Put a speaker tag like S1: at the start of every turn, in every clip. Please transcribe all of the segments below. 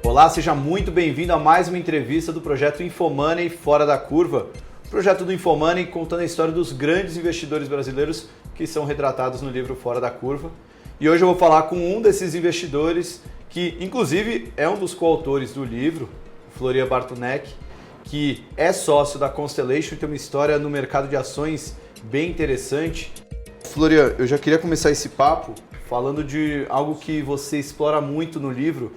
S1: Olá, seja muito bem-vindo a mais uma entrevista do projeto Infomoney Fora da Curva. O projeto do Infomoney contando a história dos grandes investidores brasileiros que são retratados no livro Fora da Curva. E hoje eu vou falar com um desses investidores que, inclusive, é um dos coautores do livro, Floria Bartunek, que é sócio da Constellation e tem uma história no mercado de ações bem interessante. Floria, eu já queria começar esse papo falando de algo que você explora muito no livro,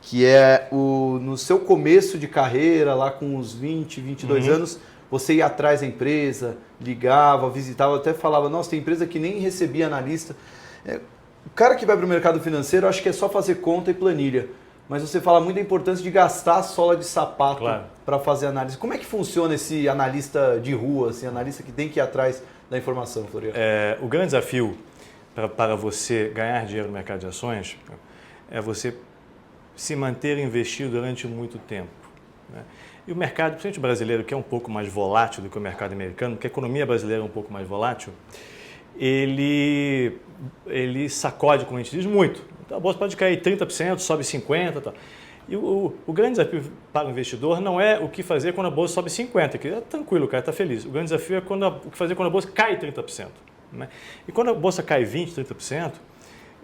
S1: que é no seu começo de carreira, lá com uns 20, 22 anos, você ia atrás da empresa, ligava, visitava, até falava, nossa, tem empresa que nem recebia analista. O cara que vai para o mercado financeiro, acho que é só fazer conta e planilha. Mas você fala muito da importância de gastar a sola de sapato para fazer análise. Como é que funciona esse analista de rua, assim, analista que tem que ir atrás da informação, Floria?
S2: O grande desafio para você ganhar dinheiro no mercado de ações é você se manter investido durante muito tempo, né? E o mercado, principalmente brasileiro, que é um pouco mais volátil do que o mercado americano, porque a economia brasileira é um pouco mais volátil, ele sacode, como a gente diz, muito. Então a bolsa pode cair 30%, sobe 50%. Tal. E o grande desafio para o investidor não é o que fazer quando a bolsa sobe 50%, que é tranquilo, o cara está feliz. O grande desafio é o que fazer quando a bolsa cai 30%. Né? E quando a bolsa cai 20%, 30%,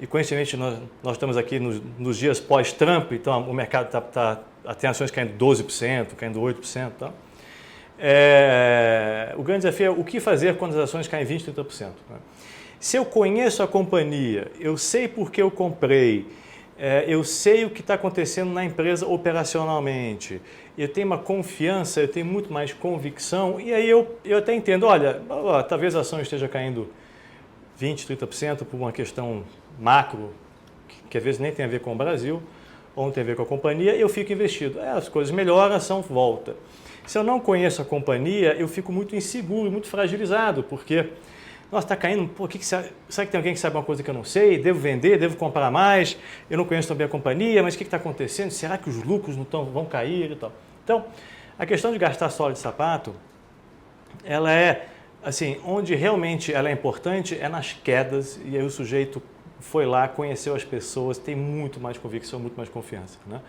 S2: e coincidentemente nós estamos aqui nos dias pós-Trump, então o mercado tem ações caindo 12%, caindo 8%. Tá? O grande desafio é o que fazer quando as ações caem 20%, 30%. Né? Se eu conheço a companhia, eu sei por que eu comprei, eu sei o que está acontecendo na empresa operacionalmente, eu tenho uma confiança, eu tenho muito mais convicção, e aí eu até entendo, olha, talvez a ação esteja caindo 20%, 30% por uma questão macro, que às vezes nem tem a ver com o Brasil, ou não tem a ver com a companhia, eu fico investido. As coisas melhoram, a ação volta. Se eu não conheço a companhia, eu fico muito inseguro, muito fragilizado, porque, nossa, está caindo, será que tem alguém que sabe uma coisa que eu não sei? Devo vender, devo comprar mais? Eu não conheço também a companhia, mas o que está acontecendo? Será que os lucros vão cair e tal? Então, a questão de gastar sola de sapato, ela é, assim, onde realmente ela é importante é nas quedas, e aí o sujeito foi lá, conheceu as pessoas, tem muito mais convicção, muito mais confiança, né?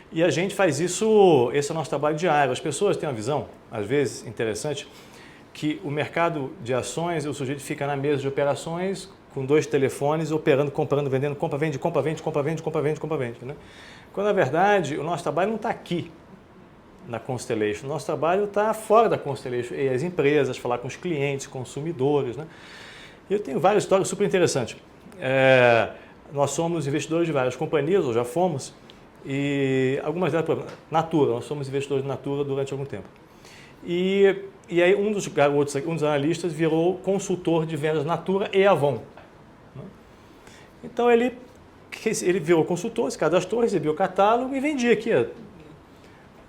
S2: E a gente faz isso, esse é o nosso trabalho diário. As pessoas têm uma visão, às vezes, interessante, que o mercado de ações, o sujeito fica na mesa de operações com 2 telefones, operando, comprando, vendendo, compra, vende, compra, vende, compra, vende, compra, vende, compra, vende, né? Quando, na verdade, o nosso trabalho não está aqui na Constellation, o nosso trabalho está fora da Constellation, e as empresas, falar com os clientes, consumidores, né? Eu tenho várias histórias super interessantes. Nós somos investidores de várias companhias, ou já fomos, e algumas delas, por exemplo, Natura, nós somos investidores de Natura durante algum tempo. E aí um dos garotos, um dos analistas virou consultor de vendas Natura e Avon. Então ele virou consultor, se cadastrou, recebia o catálogo e vendia aqui.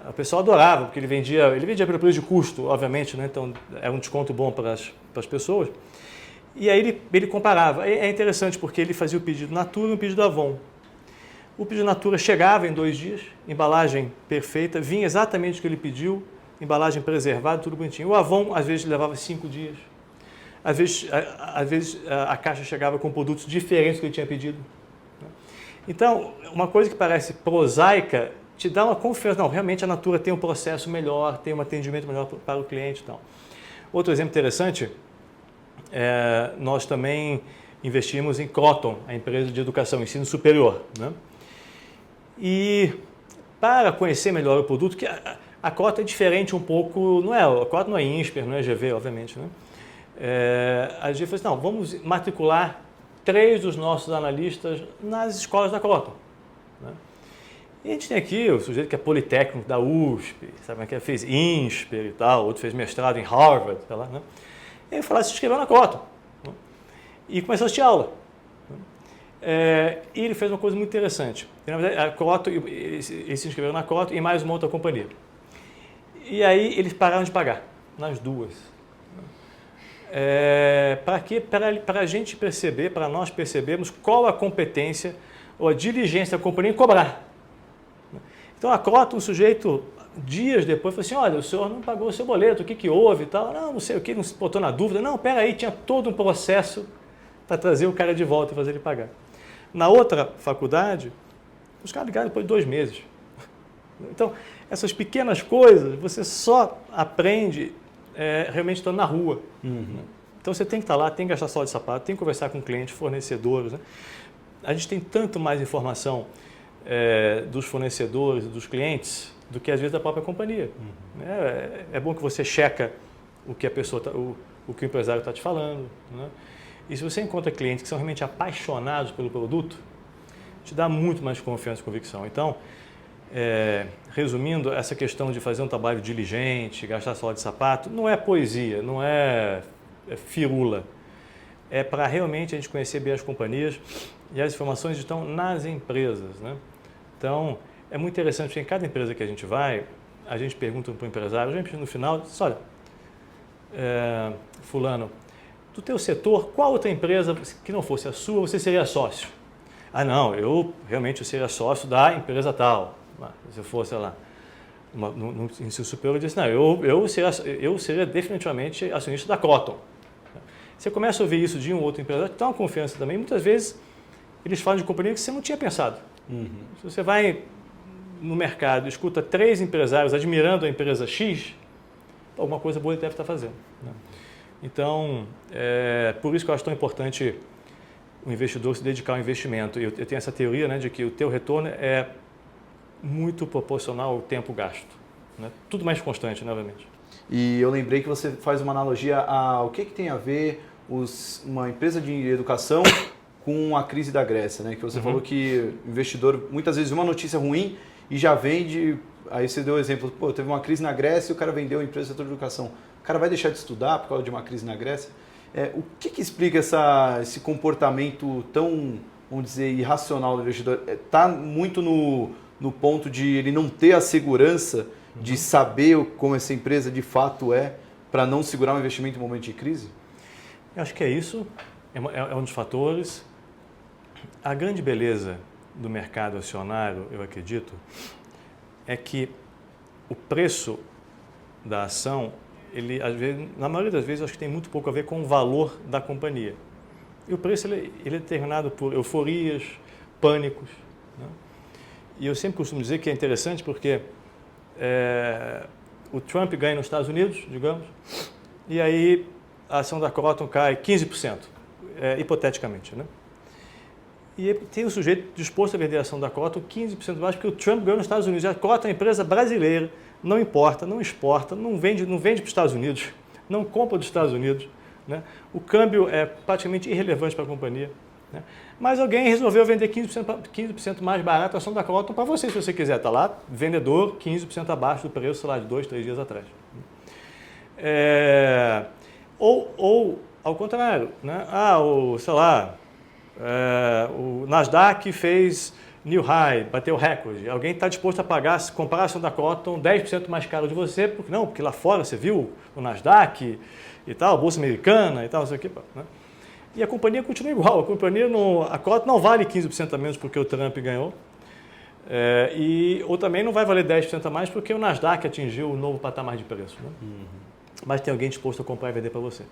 S2: O pessoal adorava, porque ele vendia pelo preço de custo, obviamente, né? Então era um desconto bom para as pessoas. E aí ele comparava. É interessante porque ele fazia o pedido Natura e o pedido Avon. O pedido Natura chegava em 2 dias, embalagem perfeita, vinha exatamente o que ele pediu, embalagem preservada, tudo bonitinho. O Avon, às vezes, levava 5 dias. Às vezes a caixa chegava com produtos diferentes do que ele tinha pedido. Então, uma coisa que parece prosaica te dá uma confiança. Não, realmente a Natura tem um processo melhor, tem um atendimento melhor para o cliente. Então. Outro exemplo interessante, nós também investimos em Croton, a empresa de educação, ensino superior, né? E para conhecer melhor o produto, que a Croton é diferente um pouco, a Croton não é INSPER, não é GV, obviamente, né? A gente falou assim, não, vamos matricular 3 dos nossos analistas nas escolas da Croton, né? E a gente tem aqui o sujeito que é politécnico da USP, sabe, que fez INSPER e tal, outro fez mestrado em Harvard, sei lá, né? E ele falou, se inscreveu na Croton, né? E começou a assistir aula. E ele fez uma coisa muito interessante. Na verdade, a Croton, ele se inscreveu na Croton e mais uma outra companhia. E aí eles pararam de pagar, nas duas. Para quê? Para a gente perceber, para nós percebermos qual a competência ou a diligência da companhia em cobrar. Então a Croton, o sujeito, dias depois, falou assim, olha, o senhor não pagou o seu boleto, o que houve e tal? Não sei o que, não se botou na dúvida. Não, peraí, tinha todo um processo para trazer o cara de volta e fazer ele pagar. Na outra faculdade, os caras ligaram depois de 2 meses. Então, essas pequenas coisas você só aprende realmente estando na rua. Né? Então, você tem que estar lá, tem que gastar sola de sapato, tem que conversar com clientes, fornecedores. Né? A gente tem tanto mais informação dos fornecedores e dos clientes do que, às vezes, da própria companhia. É bom que você checa o que a pessoa o que o empresário está te falando. Né? E se você encontra clientes que são realmente apaixonados pelo produto, te dá muito mais confiança e convicção. Então, resumindo, essa questão de fazer um trabalho diligente, gastar sola de sapato, não é poesia, não é firula. É para realmente a gente conhecer bem as companhias e as informações estão nas empresas. Né? Então, é muito interessante, porque em cada empresa que a gente vai, a gente pergunta para o empresário, a gente no final, diz, olha, fulano, do teu setor, qual outra empresa que não fosse a sua, você seria sócio? Ah, não, eu realmente seria sócio da empresa tal. Se eu fosse, sei lá, no ensino superior, eu disse, não, eu seria definitivamente acionista da Croton. Você começa a ouvir isso de um outro empresário, que tem uma confiança também, muitas vezes eles falam de companhia que você não tinha pensado. Se você vai no mercado e escuta 3 empresários admirando a empresa X, alguma coisa boa ele deve estar fazendo. Né? Então, por isso que eu acho tão importante o investidor se dedicar ao investimento. Eu tenho essa teoria, né, de que o teu retorno é muito proporcional ao tempo gasto. Né? Tudo mais constante, novamente.
S1: E eu lembrei que você faz uma analogia ao que tem a ver uma empresa de educação com a crise da Grécia, né? Que você falou que o investidor, muitas vezes, uma notícia ruim e já vende... Aí você deu o exemplo, teve uma crise na Grécia e o cara vendeu a empresa do setor de educação. O cara vai deixar de estudar por causa de uma crise na Grécia? O que explica esse comportamento tão, vamos dizer, irracional do investidor? Está muito no ponto de ele não ter a segurança de saber como essa empresa de fato para não segurar um investimento em momento de crise?
S2: Eu acho que é isso, é um dos fatores. A grande beleza do mercado acionário, eu acredito, é que o preço da ação, ele, às vezes, na maioria das vezes, acho que tem muito pouco a ver com o valor da companhia. E o preço ele é determinado por euforias, pânicos. Né? E eu sempre costumo dizer que é interessante porque o Trump ganha nos Estados Unidos, digamos, e aí a ação da Croton cai 15%, hipoteticamente. Né? E tem um sujeito disposto a vender a ação da Croton 15% mais porque o Trump ganhou nos Estados Unidos. E a Croton é uma empresa brasileira, não importa, não exporta, não vende para os Estados Unidos, não compra dos Estados Unidos. Né? O câmbio é praticamente irrelevante para a companhia. Né? Mas alguém resolveu vender 15% mais barato a ação da Croton para você, se você quiser. Está lá, vendedor 15% abaixo do preço, sei lá, de 2, 3 dias atrás. Ou ao contrário, né? O Nasdaq fez new high, bateu recorde. Alguém está disposto a comprar a ação da Croton 10% mais caro de você, porque lá fora você viu o Nasdaq e tal, a Bolsa Americana e tal, isso aqui. Né? E a companhia continua igual, a Croton não vale 15% a menos porque o Trump ganhou, ou também não vai valer 10% a mais porque o Nasdaq atingiu o novo patamar de preço. Né? Mas tem alguém disposto a comprar e vender para você.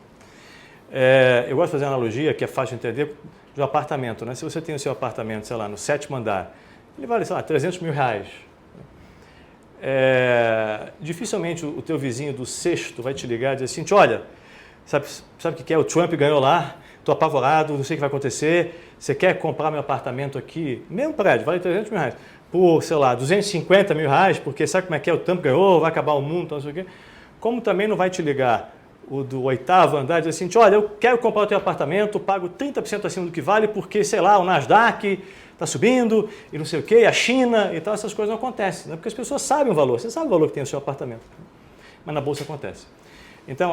S2: Eu gosto de fazer uma analogia que é fácil de entender de um apartamento. Né? Se você tem o seu apartamento, sei lá, no 7º andar, ele vale, sei lá, 300 mil reais. Dificilmente o teu vizinho do 6º vai te ligar e dizer assim, olha, sabe o que é? O Trump ganhou lá, estou apavorado, não sei o que vai acontecer, você quer comprar meu apartamento aqui? Mesmo prédio, vale 300 mil reais. Por, sei lá, 250 mil reais, porque sabe como é que é? O Trump ganhou, vai acabar o mundo, não sei o quê. Como também não vai te ligar o do 8º andar e dizer assim, olha, eu quero comprar o teu apartamento, pago 30% acima do que vale, porque, sei lá, o Nasdaq está subindo e não sei o quê, a China e tal, essas coisas não acontecem, né? Porque as pessoas sabem o valor, você sabe o valor que tem o seu apartamento, mas na Bolsa acontece. Então,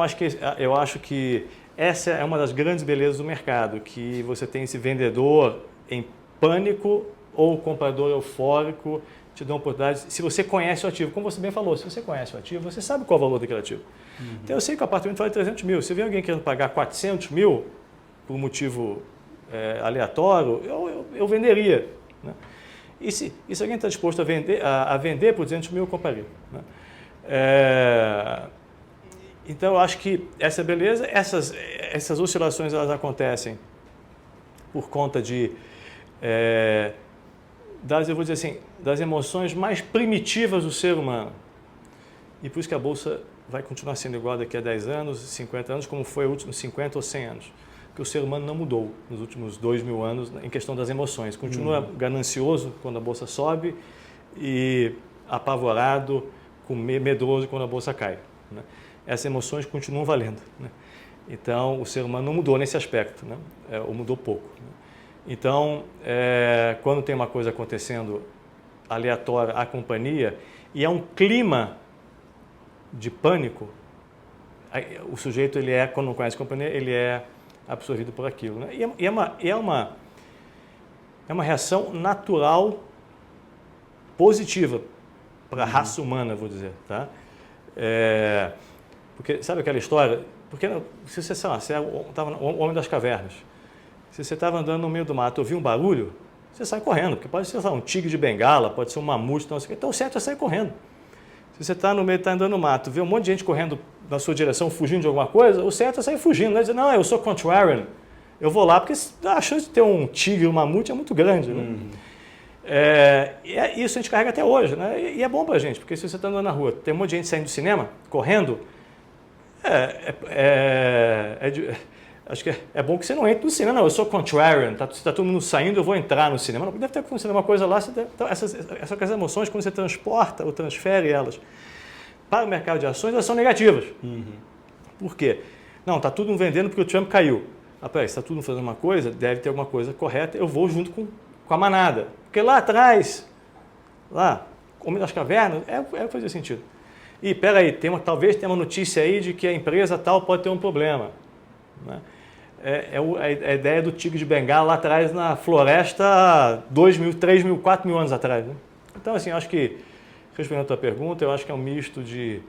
S2: eu acho que essa é uma das grandes belezas do mercado, que você tem esse vendedor em pânico ou comprador eufórico, te dá uma oportunidade, se você conhece o ativo, como você bem falou, se você conhece o ativo, você sabe qual é o valor daquele ativo. Então eu sei que o apartamento vale 300 mil, se vem alguém querendo pagar 400 mil por um motivo aleatório, eu venderia. Né? E se alguém está disposto a vender por 200 mil, eu compraria. Né? Então eu acho que essa beleza, essas oscilações elas acontecem por conta de eu vou dizer assim, das emoções mais primitivas do ser humano. E por isso que a Bolsa vai continuar sendo igual daqui a 10 anos, 50 anos, como foi os últimos 50 ou 100 anos. Porque o ser humano não mudou nos últimos 2.000 anos em questão das emoções. Continua ganancioso quando a Bolsa sobe e apavorado, medroso quando a Bolsa cai, né? Essas emoções continuam valendo, né? Então, o ser humano não mudou nesse aspecto, né? Ou mudou pouco, né? Então, quando tem uma coisa acontecendo aleatória à companhia e é um clima de pânico, o sujeito, quando não conhece a companhia, ele é absorvido por aquilo, né? E é uma reação natural positiva para a raça humana, vou dizer, tá? Porque, sabe aquela história? Porque se você, sei lá, você estava o homem das cavernas, se você estava andando no meio do mato e ouvia um barulho, você sai correndo, porque pode ser, sei lá, um tigre de bengala, pode ser um mamute, então o certo é sair correndo. Se você está no meio, está andando no mato, vê um monte de gente correndo na sua direção, fugindo de alguma coisa, o certo é sair fugindo, não é dizer, não, eu sou contrarian, eu vou lá, porque a chance de ter um tigre, um mamute é muito grande, né? Isso a gente carrega até hoje, né? E é bom pra gente, porque se você está andando na rua, tem um monte de gente saindo do cinema, correndo, acho que é bom que você não entre no cinema, não, eu sou contrarian, tá todo mundo saindo, eu vou entrar no cinema. Não, deve ter acontecido uma coisa lá, então, essas emoções, quando você transporta ou transfere elas para o mercado de ações, elas são negativas. Por quê? Não, está tudo vendendo porque o Trump caiu. Peraí, se está tudo fazendo uma coisa, deve ter alguma coisa correta, eu vou junto com a manada. Porque lá atrás, Homem das Cavernas, fazia sentido. E peraí, talvez tenha uma notícia aí de que a empresa tal pode ter um problema, né? A ideia do tigre de bengala lá atrás na floresta 2.000, 3.000, 4.000 anos atrás, né? Então, assim, acho que, respondendo a tua pergunta, eu acho que é um misto de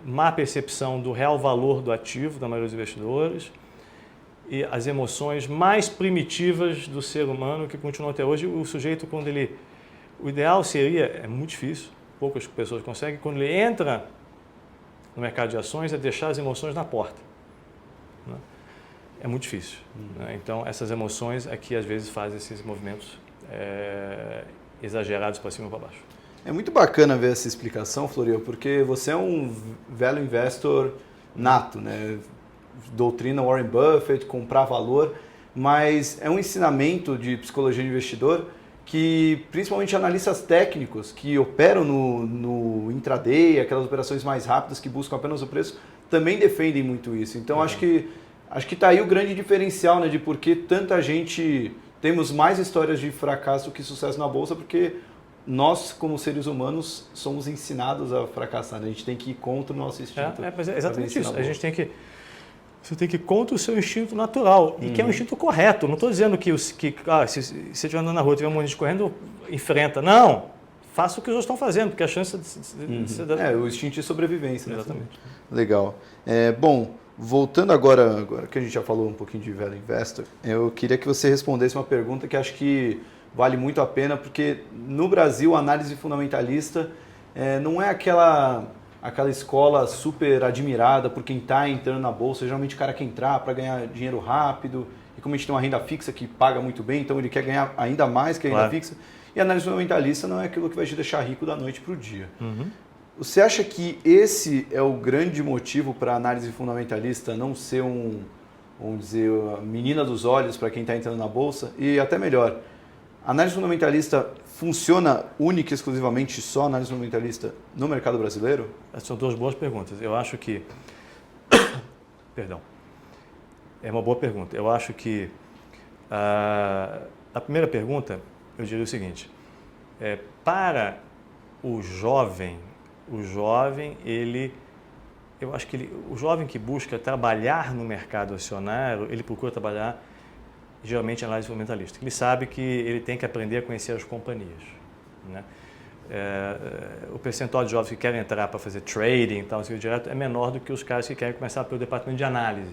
S2: má percepção do real valor do ativo da maioria dos investidores e as emoções mais primitivas do ser humano que continuam até hoje. O sujeito, quando ele... O ideal seria, é muito difícil, poucas pessoas conseguem, quando ele entra no mercado de ações, é deixar as emoções na porta, né? É muito difícil, né? Então, essas emoções é que às vezes fazem esses movimentos exagerados para cima e para baixo.
S1: É muito bacana ver essa explicação, Florian, porque você é um velho investor nato, né? Doutrina Warren Buffett, comprar valor, mas é um ensinamento de psicologia de investidor que principalmente analistas técnicos que operam no intraday, aquelas operações mais rápidas que buscam apenas o preço, também defendem muito isso. Então acho que está aí o grande diferencial, né, de por que tanta gente temos mais histórias de fracasso do que sucesso na Bolsa, porque nós, como seres humanos, somos ensinados a fracassar, né? A gente tem que ir contra o nosso instinto.
S2: Mas é exatamente isso. Você tem que ir contra o seu instinto natural, e que é um instinto correto. Não estou dizendo que se você estiver andando na rua e tiver um monte de gente correndo, enfrenta. Não! Faça o que os outros estão fazendo, porque a chance de
S1: o instinto de sobrevivência.
S2: Exatamente.
S1: Né? Legal. Bom, voltando agora que a gente já falou um pouquinho de Value Investor, eu queria que você respondesse uma pergunta que acho que vale muito a pena, porque no Brasil a análise fundamentalista não é aquela escola super admirada por quem está entrando na Bolsa. Geralmente o cara quer entrar para ganhar dinheiro rápido, e como a gente tem uma renda fixa que paga muito bem, então ele quer ganhar ainda mais que a renda fixa. E a análise fundamentalista não é aquilo que vai te deixar rico da noite para o dia. Você acha que esse é o grande motivo para a análise fundamentalista não ser vamos dizer, a menina dos olhos para quem está entrando na Bolsa? E até melhor, a análise fundamentalista funciona única e exclusivamente só a análise fundamentalista no mercado brasileiro?
S2: Essas são duas boas perguntas. Eu acho que... Perdão. É uma boa pergunta. Eu acho que a primeira pergunta, eu diria o seguinte: para o jovem, eu acho que o jovem que busca trabalhar no mercado acionário, ele procura trabalhar geralmente em análise fundamentalista. Ele sabe que ele tem que aprender a conhecer as companhias, né? O percentual de jovens que querem entrar para fazer trading e tal, assim, direto, é menor do que os caras que querem começar pelo departamento de análise.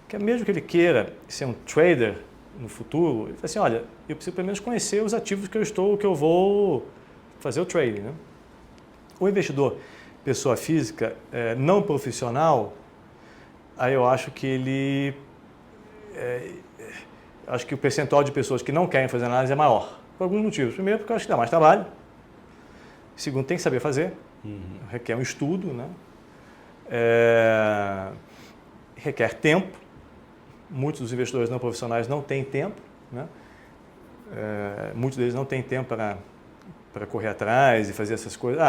S2: Que mesmo que ele queira ser um trader no futuro, ele fala assim, olha, eu preciso pelo menos conhecer os ativos que eu vou fazer o trading, né? O investidor, pessoa física, não profissional, aí eu acho que acho que o percentual de pessoas que não querem fazer análise é maior. por alguns motivos. Primeiro, porque eu acho que dá mais trabalho. Segundo, tem que saber fazer. Requer um estudo, né? Requer tempo. Muitos dos investidores não profissionais não têm tempo, né? Muitos deles não têm tempo para correr atrás e fazer essas coisas.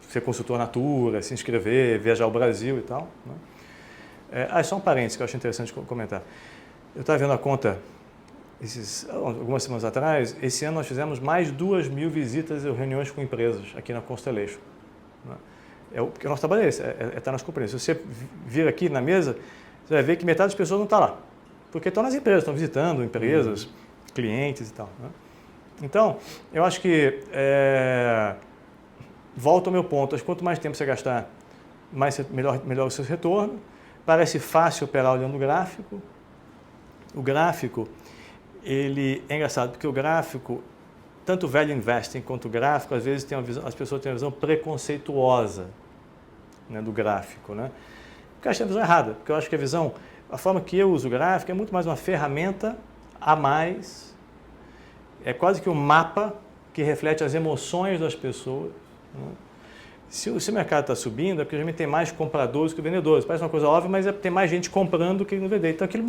S2: Ser consultor Natura, se inscrever, viajar ao Brasil e tal, né? Só um parênteses que eu acho interessante comentar. Eu estava vendo a conta algumas semanas atrás. Esse ano nós fizemos mais de 2.000 visitas e reuniões com empresas aqui na Constellation, né? Porque o nosso trabalho é esse, estar nas companhias. Se você vir aqui na mesa, você vai ver que metade das pessoas não está lá, porque estão nas empresas, estão visitando empresas, clientes e tal, né? Então, eu acho que, volta ao meu ponto, acho que quanto mais tempo você gastar, melhor o seu retorno. Parece fácil operar olhando o gráfico. O gráfico, ele é engraçado, porque o gráfico, tanto o value investing quanto o gráfico, às vezes as pessoas têm uma visão preconceituosa, né, do gráfico, né? Porque eu acho que é a visão errada, porque eu acho que a forma que eu uso o gráfico é muito mais uma ferramenta a mais, é quase que um mapa que reflete as emoções das pessoas, né? Se o mercado está subindo, é porque geralmente tem mais compradores que vendedores. Parece uma coisa óbvia, mas tem mais gente comprando do que no vender. Então, aquilo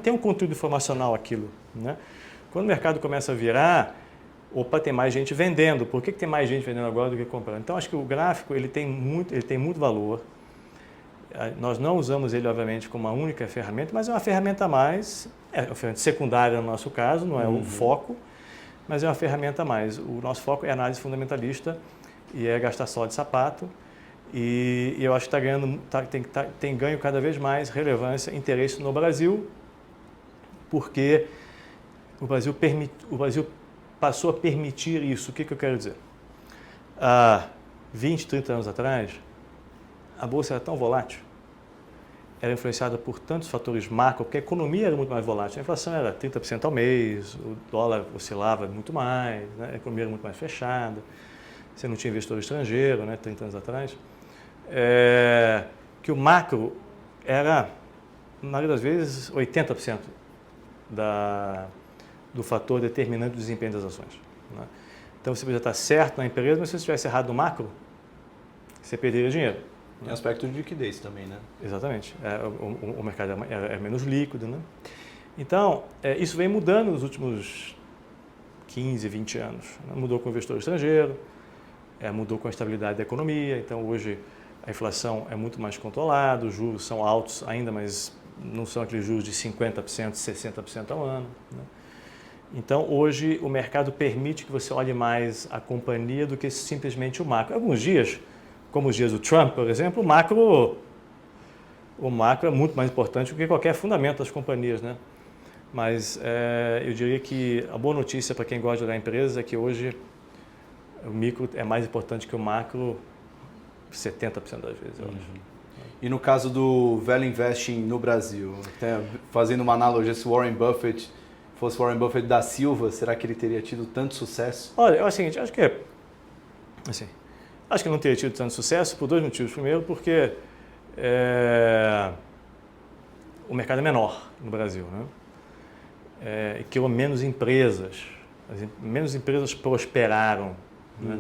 S2: tem um conteúdo informacional aquilo, né? Quando o mercado começa a virar, tem mais gente vendendo. Por que tem mais gente vendendo agora do que comprando? Então, acho que o gráfico ele tem muito valor. Nós não usamos ele, obviamente, como uma única ferramenta, mas é uma ferramenta a mais. É uma ferramenta secundária no nosso caso, não é o foco, mas é uma ferramenta a mais. O nosso foco é análise fundamentalista e é gastar só de sapato. E eu acho que tem ganho cada vez mais relevância, interesse no Brasil, porque o Brasil passou a permitir isso. O que eu quero dizer? Há 20, 30 anos atrás, a Bolsa era tão volátil, era influenciada por tantos fatores macro, porque a economia era muito mais volátil. A inflação era 30% ao mês, o dólar oscilava muito mais, né? A economia era muito mais fechada, você não tinha investidor estrangeiro, né, 30 anos atrás. Que o macro era, na maioria das vezes, 80% do fator determinante do desempenho das ações, né? Então, você podia estar certo na empresa, mas se você estivesse errado no macro, você perderia dinheiro.
S1: Tem aspecto de liquidez também, né?
S2: Exatamente. O mercado é menos líquido, né? Então, isso vem mudando nos últimos 15, 20 anos, né? Mudou com o investidor estrangeiro, mudou com a estabilidade da economia. Então, hoje, a inflação é muito mais controlada, os juros são altos ainda, mas não são aqueles juros de 50%, 60% ao ano, né? Então, hoje, o mercado permite que você olhe mais a companhia do que simplesmente o macro. Alguns dias, como os dias do Trump, por exemplo, o macro é muito mais importante do que qualquer fundamento das companhias, né? Mas eu diria que a boa notícia para quem gosta de olhar empresas é que hoje o micro é mais importante que o macro 70% das vezes, eu acho.
S1: E no caso do value investing no Brasil, até fazendo uma analogia, se Warren Buffett fosse Warren Buffett da Silva, será que ele teria tido tanto sucesso?
S2: Olha, é o seguinte, acho que não teria tido tanto sucesso por dois motivos. Primeiro, porque o mercado é menor no Brasil, né? E criou menos empresas. Menos empresas prosperaram, né?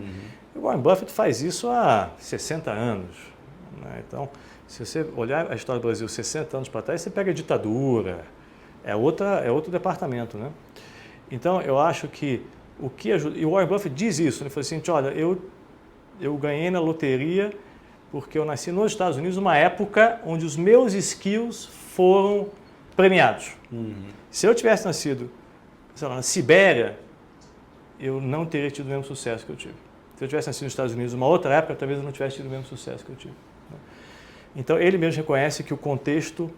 S2: O Warren Buffett faz isso há 60 anos, né? Então, se você olhar a história do Brasil 60 anos para trás, você pega a ditadura, é outro departamento, né? Então, eu acho que o que ajuda... E o Warren Buffett diz isso, ele falou assim, olha, eu ganhei na loteria porque eu nasci nos Estados Unidos numa época onde os meus skills foram premiados. Se eu tivesse nascido, sei lá, na Sibéria, eu não teria tido o mesmo sucesso que eu tive. Se eu tivesse nascido nos Estados Unidos numa outra época, talvez eu não tivesse tido o mesmo sucesso que eu tive. Então, ele mesmo reconhece que o contexto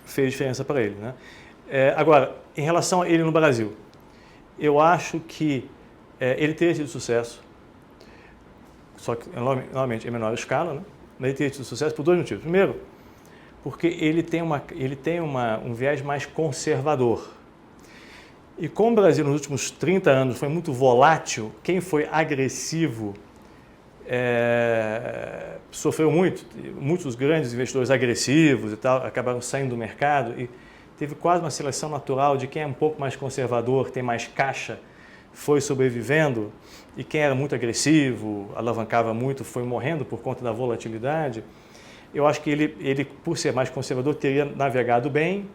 S2: fez diferença para ele, né? Agora, em relação a ele no Brasil, eu acho que ele teria tido sucesso, só que, novamente, em menor escala, né? Mas ele teria tido sucesso por dois motivos. Primeiro, porque ele tem um viés mais conservador. E como o Brasil nos últimos 30 anos foi muito volátil, quem foi agressivo sofreu muito. Muitos grandes investidores agressivos e tal acabaram saindo do mercado e teve quase uma seleção natural de quem é um pouco mais conservador, tem mais caixa, foi sobrevivendo e quem era muito agressivo, alavancava muito, foi morrendo por conta da volatilidade. Eu acho que ele, por ser mais conservador, teria navegado bem.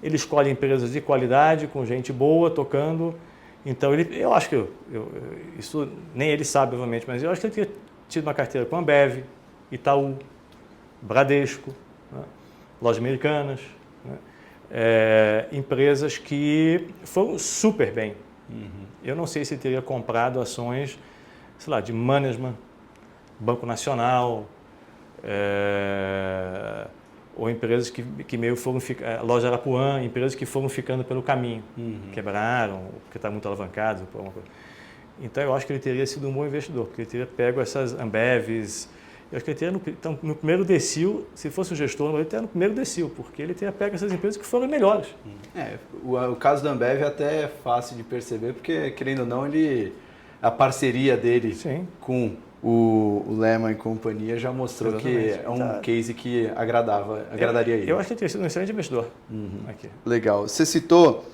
S2: Ele escolhe empresas de qualidade, com gente boa, tocando. Então, eu acho que, isso nem ele sabe, obviamente, mas eu acho que ele teria tido uma carteira com Ambev, Itaú, Bradesco, né? Lojas Americanas, né? Empresas que foram super bem. Eu não sei se ele teria comprado ações, sei lá, de management, Banco Nacional, ou empresas que meio foram Loja Arapuã, empresas que foram ficando pelo caminho, quebraram, porque estavam muito alavancados. Então eu acho que ele teria sido um bom investidor, porque ele teria pego essas Ambevs. Eu acho que ele teria no primeiro decil, se fosse um gestor, ele teria no primeiro decil, porque ele teria pego essas empresas que foram melhores.
S1: O caso da Ambev até é fácil de perceber, porque, querendo ou não, a parceria dele
S3: Sim.
S1: com o Lehman e companhia já mostrou
S3: Exatamente.
S1: que é um case que agradaria ele.
S2: Eu acho que ele teria sido um excelente investidor. Aqui.
S1: Legal. Você citou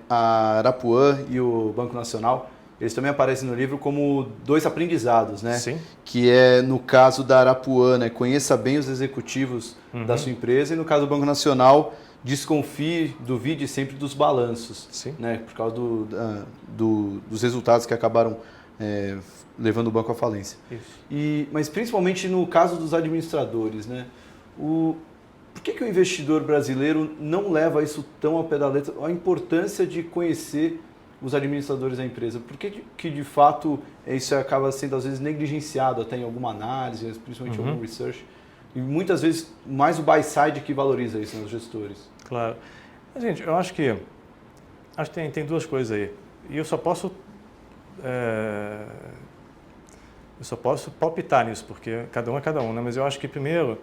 S1: a Arapuã e o Banco Nacional. Eles também aparecem no livro como dois aprendizados, né?
S2: Sim.
S1: Que é, no caso da Arapuã, né? Conheça bem os executivos da sua empresa, e no caso do Banco Nacional, desconfie, duvide sempre dos balanços.
S2: Sim.
S1: Né? Por causa dos resultados que acabaram levando o banco à falência.
S2: Isso.
S1: Mas principalmente no caso dos administradores, né? Por que o investidor brasileiro não leva isso tão ao pé da letra? A importância de conhecer os administradores da empresa. Por que de fato isso acaba sendo às vezes negligenciado até em alguma análise, principalmente em algum research? E muitas vezes mais o buy side que valoriza isso, né, os gestores.
S2: Claro. Mas, gente, eu acho que tem duas coisas aí. E eu só posso palpitar nisso, porque cada um é cada um, né? Mas eu acho que, primeiro,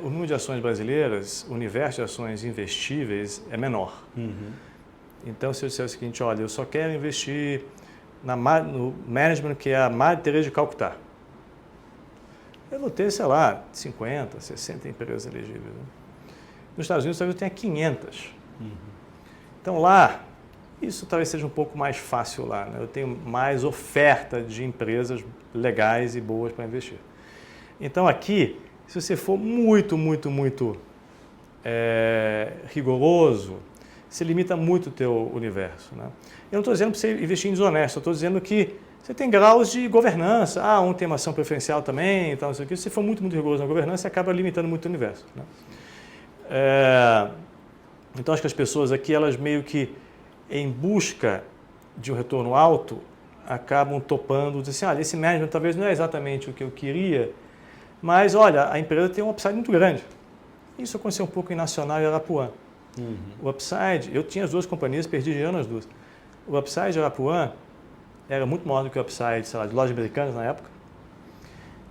S2: o número de ações brasileiras, o universo de ações investíveis é menor. Então, se eu disser o seguinte, olha, eu só quero investir no management que é a Madre Teresa de Calcutá. Eu vou ter, sei lá, 50, 60 empresas elegíveis. Né? Nos Estados Unidos, talvez eu tenha 500. Então, lá, isso talvez seja um pouco mais fácil lá. Né? Eu tenho mais oferta de empresas legais e boas para investir. Então, aqui, se você for muito rigoroso, você limita muito o teu universo. Né? Eu não estou dizendo para você investir em desonesto, eu estou dizendo que você tem graus de governança. Um tem uma ação preferencial também, então, isso aqui. Se você for muito rigoroso na governança, você acaba limitando muito o universo. Né? Então, acho que as pessoas aqui, elas meio que, em busca de um retorno alto, acabam topando, dizem assim, olha, esse management talvez não é exatamente o que eu queria, mas, olha, a empresa tem um upside muito grande. Isso aconteceu um pouco em Nacional e Arapuã. O upside, eu tinha as duas companhias, perdi dinheiro nas duas. O upside de Arapuã era muito maior do que o upside, sei lá, de Lojas Americanas na época.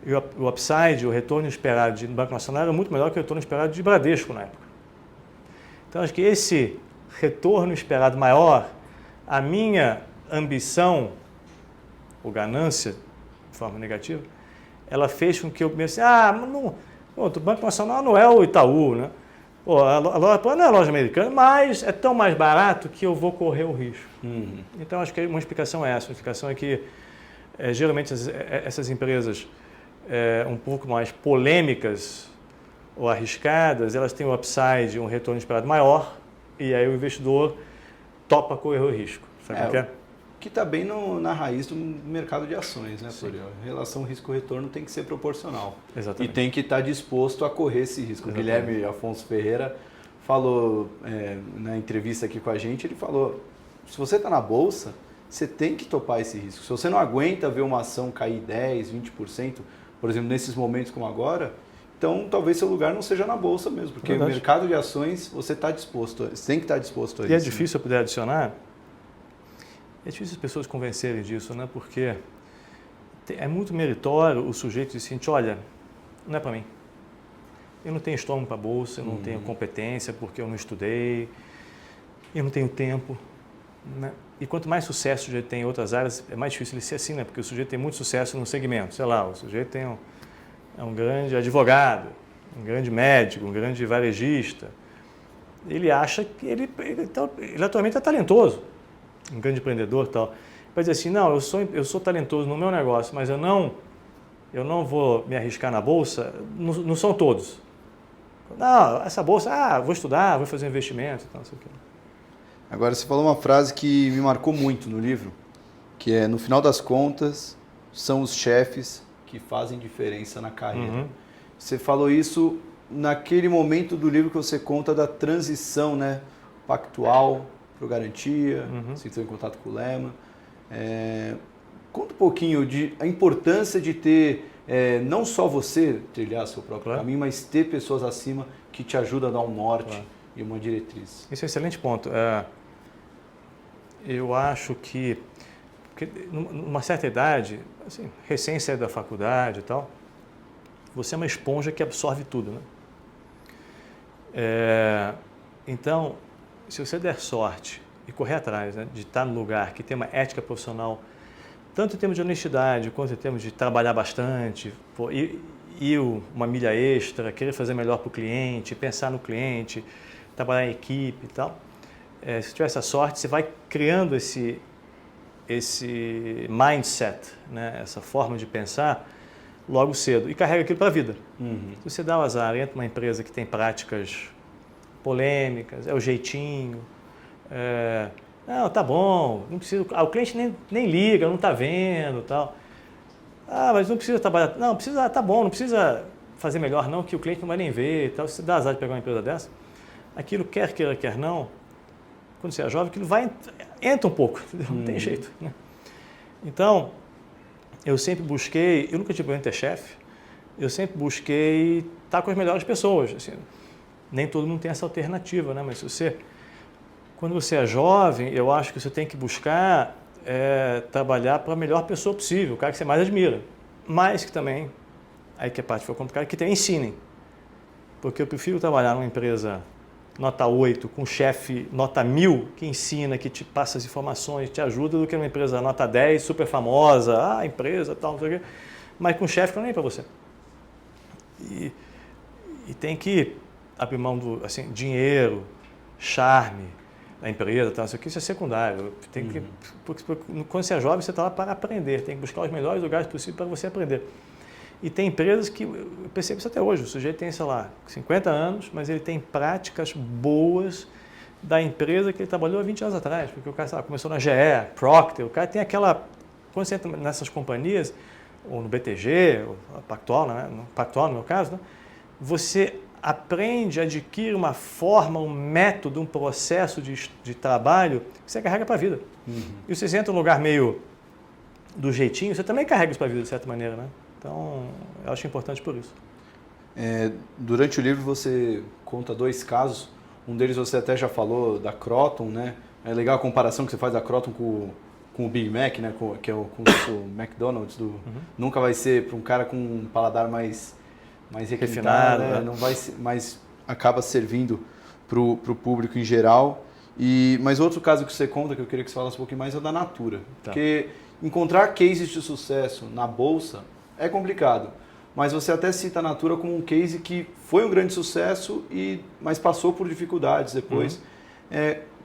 S2: E o upside, o retorno esperado de Banco Nacional era muito melhor que o retorno esperado de Bradesco na época. Então, acho que esse retorno esperado maior, a minha ambição ou ganância, de forma negativa, ela fez com que eu comece o Banco Nacional não é o Itaú, né? A loja não é a Loja Americana, mas é tão mais barato que eu vou correr o risco. Então, acho que uma explicação é essa. Uma explicação é que, geralmente, essas empresas um pouco mais polêmicas ou arriscadas, elas têm um upside, um retorno esperado maior, e aí o investidor topa correr o risco. Sabe o que é?
S1: Que está bem na raiz do mercado de ações, né, Florian? A relação risco-retorno tem que ser proporcional.
S2: Exatamente.
S1: E tem que estar disposto a correr esse risco.
S2: Exatamente.
S1: O Guilherme Afonso Ferreira falou na entrevista aqui com a gente, ele falou, se você está na Bolsa, você tem que topar esse risco. Se você não aguenta ver uma ação cair 10%, 20%, por exemplo, nesses momentos como agora, então talvez seu lugar não seja na Bolsa mesmo, porque o mercado de ações você está disposto, você tem que estar disposto a isso.
S2: E é difícil eu poder adicionar. É difícil as pessoas convencerem disso, né? Porque é muito meritório o sujeito dizer assim, olha, não é para mim. Eu não tenho estômago para a bolsa, eu não tenho competência porque eu não estudei, eu não tenho tempo. Né? E quanto mais sucesso o sujeito tem em outras áreas, é mais difícil ele ser assim, né? Porque o sujeito tem muito sucesso no segmento. Sei lá, o sujeito é um grande advogado, um grande médico, um grande varejista. Ele acha que ele atualmente é talentoso. um grande empreendedor e tal, vai dizer assim, não, eu sou talentoso no meu negócio, mas eu não vou me arriscar na bolsa, não são todos. Não, essa bolsa, vou estudar, vou fazer um investimento e tal, não sei o quê.
S1: Agora, você falou uma frase que me marcou muito no livro, que é, no final das contas, são os chefes que fazem diferença na carreira.
S2: Uhum.
S1: Você falou isso naquele momento do livro que você conta da transição, né, pactual para o Garantia, você entrou em contato com o Lema. Conta um pouquinho a importância de ter, não só você trilhar seu próprio caminho, mas ter pessoas acima que te ajudam a dar um norte e uma diretriz.
S2: Esse é um excelente ponto. Eu acho que numa certa idade, assim, recém saído da faculdade e tal, você é uma esponja que absorve tudo, né? Então, se você der sorte e correr atrás, né, de estar num lugar que tem uma ética profissional, tanto em termos de honestidade, quanto em termos de trabalhar bastante, ir uma milha extra, querer fazer melhor para o cliente, pensar no cliente, trabalhar em equipe e tal, se tiver essa sorte, você vai criando esse mindset, né, essa forma de pensar logo cedo e carrega aquilo para a vida. Se você dá o azar, entra numa empresa que tem práticas polêmicas, é o jeitinho, não, tá bom, não precisa, o cliente nem liga, não está vendo, tal. Mas não precisa trabalhar, não, precisa, tá bom, não precisa fazer melhor não, que o cliente não vai nem ver, tal. Se você dá azar de pegar uma empresa dessa, aquilo quer queira, quer não, quando você é jovem, aquilo entra um pouco, não tem jeito, né? Então, eu sempre busquei, eu nunca tive problema de ter chefe, eu sempre busquei estar com as melhores pessoas, assim. Nem todo mundo tem essa alternativa, né? Mas quando você é jovem, eu acho que você tem que buscar trabalhar para a melhor pessoa possível, o cara que você mais admira. Mas que também, aí que a parte foi complicada, que também ensinem. Porque eu prefiro trabalhar numa empresa nota 8, com um chefe nota 1000, que ensina, que te passa as informações, te ajuda, do que numa empresa nota 10, super famosa, empresa, tal, não sei o quê, mas com um chefe que não é nem para você. E tem que abrir mão do dinheiro, charme da empresa, tal, isso é secundário. Tem que, porque quando você é jovem, você está lá para aprender, tem que buscar os melhores lugares possíveis para você aprender. E tem empresas que, eu percebo isso até hoje, o sujeito tem, sei lá, 50 anos, mas ele tem práticas boas da empresa que ele trabalhou há 20 anos atrás, porque o cara, sei lá, começou na GE, Procter, o cara tem aquela, quando você entra nessas companhias, ou no BTG, ou Pactual, né? No Pactual, no meu caso, né? Você aprende, adquire uma forma, um método, um processo de trabalho que você carrega para a vida. E você entra num lugar meio do jeitinho, você também carrega isso para a vida, de certa maneira, né? Então, eu acho importante por isso.
S1: Durante o livro você conta 2 casos, um deles você até já falou da Croton, né? É legal a comparação que você faz da Croton com o Big Mac, né? Que é o McDonald's. Nunca vai ser para um cara com um paladar mais refinado, né? Não vai ser, mas acaba servindo para o público em geral. Mas outro caso que você conta, que eu queria que você falasse um pouquinho mais, é o da Natura. Tá. Porque encontrar cases de sucesso na Bolsa é complicado, mas você até cita a Natura como um case que foi um grande sucesso, mas passou por dificuldades depois.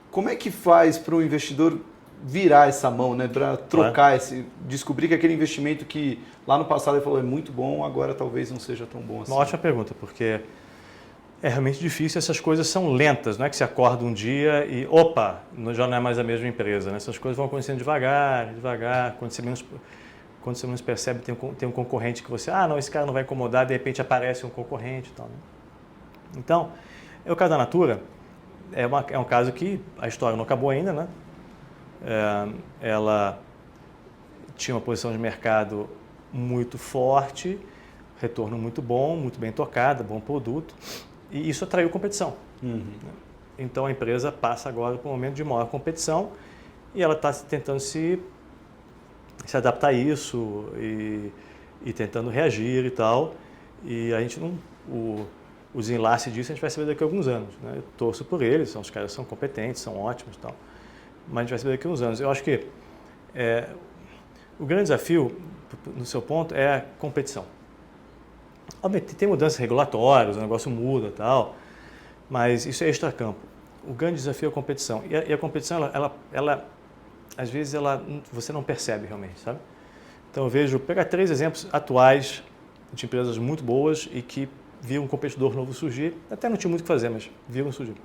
S1: Como é que faz para o investidor virar essa mão, né? Para trocar, descobrir que aquele investimento que lá no passado ele falou é muito bom, agora talvez não seja tão bom assim?
S2: Uma ótima pergunta, porque é realmente difícil, essas coisas são lentas, não é que você acorda um dia e, já não é mais a mesma empresa, né? Essas coisas vão acontecendo devagar, quando você menos percebe, tem um concorrente que você, não, esse cara não vai incomodar, de repente aparece um concorrente e tal, né? Então, o caso da Natura é um caso que a história não acabou ainda, né? Ela tinha uma posição de mercado muito forte, retorno muito bom, muito bem tocada, bom produto, e isso atraiu competição. Então a empresa passa agora por um momento de maior competição e ela está tentando se adaptar a isso e tentando reagir e tal. E a gente o desenlace disso a gente vai saber daqui a alguns anos, né? Eu torço por eles, os caras são competentes, são ótimos e tal. Mas a gente vai saber daqui a uns anos. Eu acho que o grande desafio, no seu ponto, é a competição. Obviamente, tem mudanças regulatórias, o negócio muda e tal, mas isso é extracampo. O grande desafio é a competição. E a competição, ela às vezes você não percebe realmente, sabe? Então eu vejo, pegar 3 exemplos atuais de empresas muito boas e que viram um competidor novo surgir, até não tinha muito o que fazer, mas viram surgir.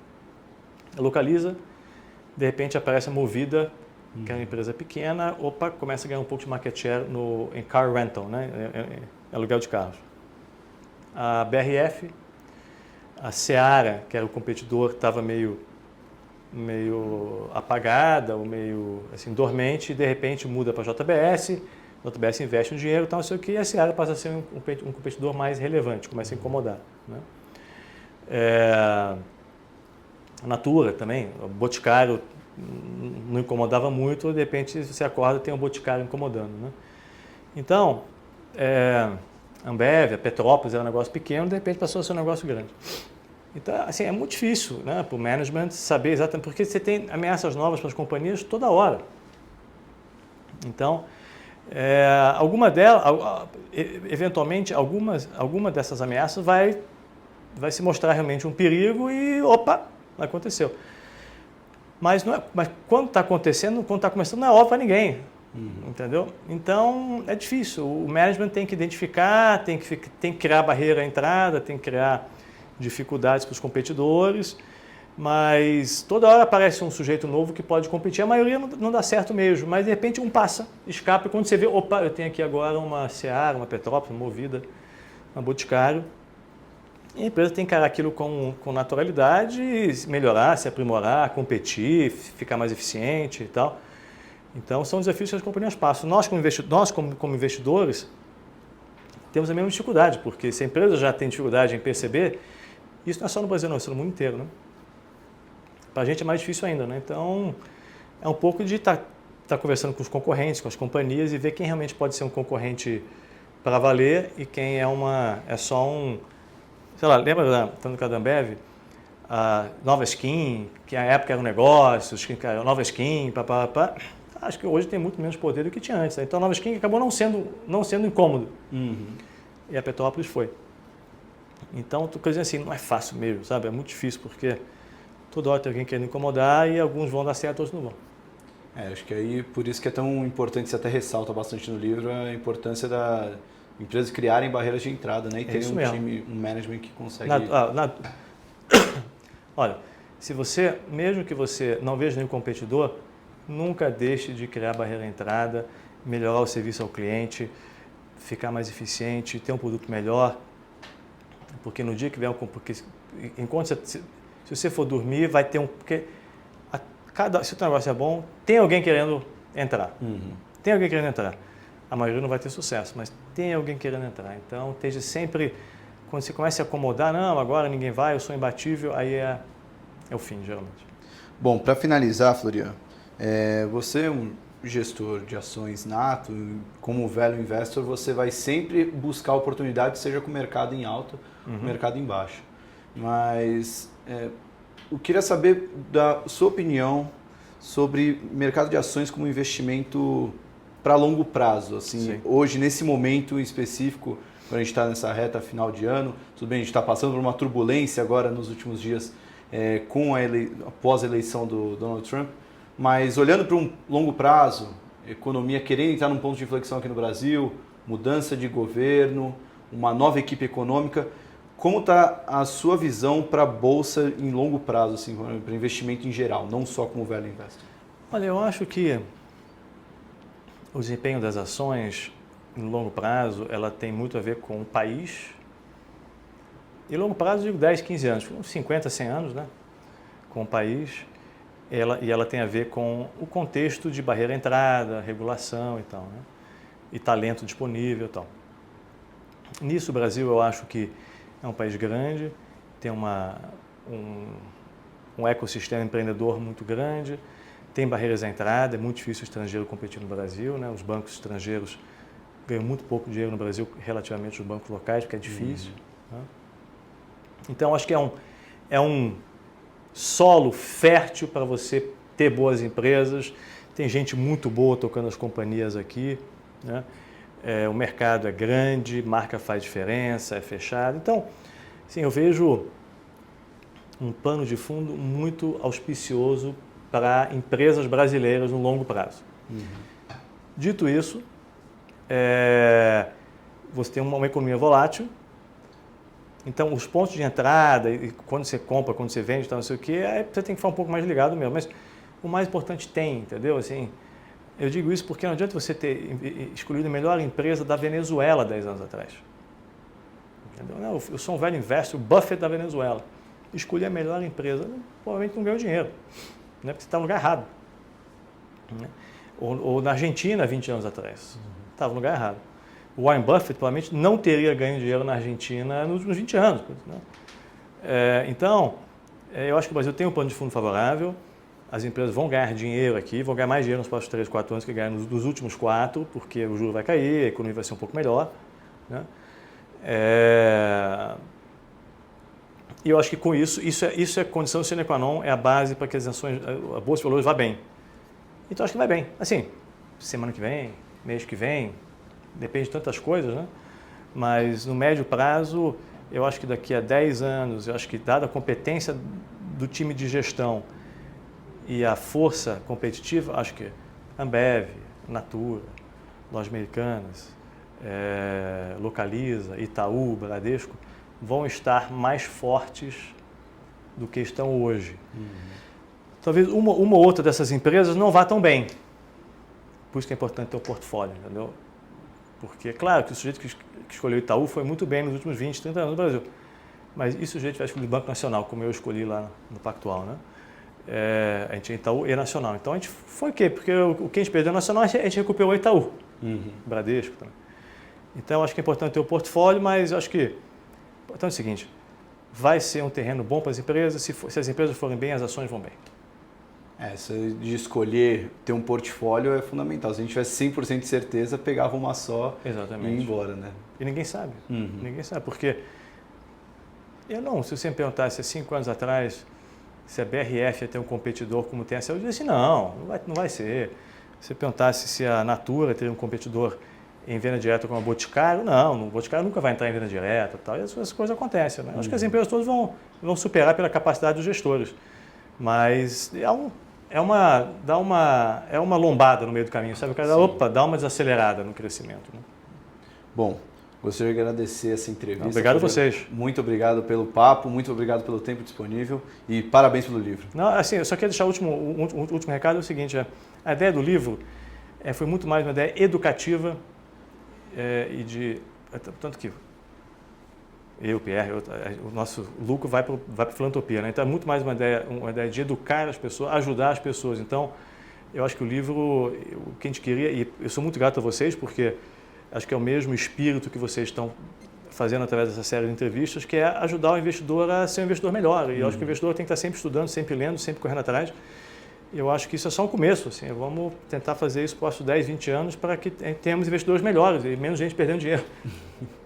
S2: A Localiza, de repente aparece a Movida, que é uma empresa pequena, começa a ganhar um pouco de market share em car rental, né? Aluguel de carros. A BRF, a Seara, que era o competidor, estava meio apagada, ou meio assim, dormente, e de repente muda para a JBS, a JBS investe um dinheiro, tal, não sei o que, e a Seara passa a ser um competidor mais relevante, começa a incomodar. Né? A Natura também, o Boticário não incomodava muito, de repente você acorda e tem um Boticário incomodando. Né? Então, a Ambev, a Petrópolis era um negócio pequeno, de repente passou a ser um negócio grande. Então, assim, é muito difícil, né, para o management saber exatamente, porque você tem ameaças novas para as companhias toda hora. Então, eventualmente, alguma dessas ameaças vai se mostrar realmente um perigo e, aconteceu. Mas quando está acontecendo, quando está começando, não é óbvio para ninguém. Entendeu? Então, é difícil. O management tem que identificar, tem que criar barreira à entrada, tem que criar dificuldades para os competidores, mas toda hora aparece um sujeito novo que pode competir. A maioria não dá certo mesmo, mas de repente um passa, escapa, e quando você vê, eu tenho aqui agora uma Seara, uma Petrópolis, uma Movida, uma Boticário, e a empresa tem que encarar aquilo com naturalidade, melhorar, se aprimorar, competir, ficar mais eficiente e tal. Então, são desafios que as companhias passam. Nós, como investidores, temos a mesma dificuldade, porque se a empresa já tem dificuldade em perceber, isso não é só no Brasil, não, isso é no mundo inteiro. Né? Para a gente é mais difícil ainda. Né? Então, é um pouco de estar conversando com os concorrentes, com as companhias e ver quem realmente pode ser um concorrente para valer e quem é só um... Sei lá, lembra no caso da Ambev? A Nova Skin, que na época era um negócio, Nova Skin, papapá. Acho que hoje tem muito menos poder do que tinha antes. Né? Então a Nova Skin acabou não sendo incômodo. E a Petrópolis foi. Então, tu quer dizer assim, não é fácil mesmo, sabe? É muito difícil, porque toda hora tem alguém querendo incomodar e alguns vão dar certo, outros não vão.
S1: Acho que aí, por isso que é tão importante, você até ressalta bastante no livro, a importância da empresas criarem barreiras de entrada, né? E terem time, um management que consegue...
S2: Olha, mesmo que você não veja nenhum competidor, nunca deixe de criar barreira de entrada, melhorar o serviço ao cliente, ficar mais eficiente, ter um produto melhor, porque no dia que vier se você for dormir, vai ter porque se o negócio é bom, tem alguém querendo entrar. Tem alguém querendo entrar. A maioria não vai ter sucesso, mas tem alguém querendo entrar. Então, esteja sempre, quando você começa a acomodar, não, agora ninguém vai, eu sou imbatível, aí é o fim, geralmente.
S1: Bom, para finalizar, Florian, você é um gestor de ações nato, como value investor, você vai sempre buscar oportunidades, seja com o mercado em alta ou o mercado em baixa. Mas eu queria saber da sua opinião sobre mercado de ações como investimento para longo prazo. Assim, hoje, nesse momento específico, quando a gente está nessa reta final de ano, tudo bem, a gente está passando por uma turbulência agora nos últimos dias após a eleição do Donald Trump, mas olhando para um longo prazo, economia querendo entrar num ponto de inflexão aqui no Brasil, mudança de governo, uma nova equipe econômica, como está a sua visão para a Bolsa em longo prazo, assim, para investimento em geral, não só como value investor?
S2: Olha, eu acho que o desempenho das ações em longo prazo, ela tem muito a ver com o país. E longo prazo, digo 10, 15 anos, uns 50, 100 anos, né? Com o país. E ela tem a ver com o contexto de barreira à entrada, regulação e tal, né? E talento disponível e tal. Nisso, o Brasil, eu acho que é um país grande, tem um ecossistema empreendedor muito grande, tem barreiras à entrada, é muito difícil o estrangeiro competir no Brasil, né? Os bancos estrangeiros ganham muito pouco dinheiro no Brasil relativamente aos bancos locais, porque é difícil. Né? Então, acho que é um solo fértil para você ter boas empresas, tem gente muito boa tocando as companhias aqui, né? O mercado é grande, marca faz diferença, é fechado. Então, assim, eu vejo um pano de fundo muito auspicioso para empresas brasileiras no longo prazo. Dito isso, você tem uma economia volátil, então os pontos de entrada, e quando você compra, quando você vende, não sei o quê, aí você tem que ficar um pouco mais ligado mesmo, mas o mais importante tem, entendeu? Assim, eu digo isso porque não adianta você ter escolhido a melhor empresa da Venezuela 10 anos atrás. Entendeu? Não, eu sou um velho investor, o Buffett da Venezuela. Escolhi a melhor empresa, provavelmente não ganhou dinheiro, né? Porque você está no lugar errado. Né? Ou na Argentina, 20 anos atrás. Estava no lugar errado. O Warren Buffett provavelmente não teria ganho dinheiro na Argentina nos últimos 20 anos. Né? Então, eu acho que o Brasil tem um plano de fundo favorável, as empresas vão ganhar dinheiro aqui, vão ganhar mais dinheiro nos próximos 3, 4 anos que ganharam nos últimos 4, porque o juro vai cair, a economia vai ser um pouco melhor. Né? E eu acho que com isso é condição sine qua non, é a base para que as ações, a Bolsa de Valores vá bem. Então acho que vai bem. Assim, semana que vem, mês que vem, depende de tantas coisas, né? Mas no médio prazo, eu acho que daqui a 10 anos, eu acho que dada a competência do time de gestão e a força competitiva, acho que Ambev, Natura, Lojas Americanas, Localiza, Itaú, Bradesco, vão estar mais fortes do que estão hoje. Talvez uma ou outra dessas empresas não vá tão bem. Por isso que é importante ter um portfólio, entendeu? Porque, claro, que o sujeito que escolheu Itaú foi muito bem nos últimos 20, 30 anos no Brasil. Mas e se o sujeito tivesse escolhido Banco Nacional, como eu escolhi lá no Pactual, né? A gente tinha Itaú e Nacional. Então a gente foi o quê? Porque o que a gente perdeu Nacional, a gente recuperou Itaú. Bradesco também. Então acho que é importante ter o portfólio, mas eu acho que então é o seguinte, vai ser um terreno bom para as empresas, se as empresas forem bem, as ações vão bem.
S1: Essa de escolher ter um portfólio é fundamental. Se a gente tivesse 100% de certeza, pegava uma só.
S2: Exatamente.
S1: E ia embora, né?
S2: E ninguém sabe. Ninguém sabe, porque se você me perguntasse há 5 anos atrás se a BRF ia ter um competidor como tem a Cel, eu disse não vai ser. Se você perguntasse se a Natura teria um competidor em venda direta com a Boticário, não, o Boticário nunca vai entrar em venda direta e tal, e essas coisas acontecem. Né? Acho que as empresas todas vão superar pela capacidade dos gestores, mas é uma lombada no meio do caminho, sabe? O cara dá uma desacelerada no crescimento. Né?
S1: Bom, gostaria de agradecer essa entrevista.
S2: Obrigado a vocês.
S1: Muito obrigado pelo papo, muito obrigado pelo tempo disponível e parabéns pelo livro.
S2: Não, assim, eu só quero deixar o último recado, é o seguinte, a ideia do livro foi muito mais uma ideia educativa tanto que eu, Pierre, o nosso lucro vai para filantropia, né? Então é muito mais uma ideia de educar as pessoas, ajudar as pessoas. Então, eu acho que o livro, o que a gente queria, e eu sou muito grato a vocês, porque acho que é o mesmo espírito que vocês estão fazendo através dessa série de entrevistas, que é ajudar o investidor a ser um investidor melhor. E eu acho que o investidor tem que estar sempre estudando, sempre lendo, sempre correndo atrás. Eu acho que isso é só um começo. Assim, vamos tentar fazer isso nos próximos 10, 20 anos para que tenhamos investidores melhores e menos gente perdendo dinheiro.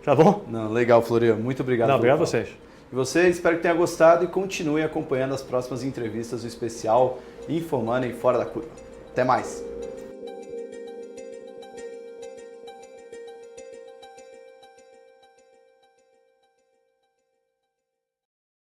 S2: Tá bom?
S1: Não, legal, Florian. Muito obrigado.
S2: Obrigado a vocês.
S1: E você, espero que tenha gostado e continue acompanhando as próximas entrevistas do especial InfoMoney Fora da Curva. Até mais!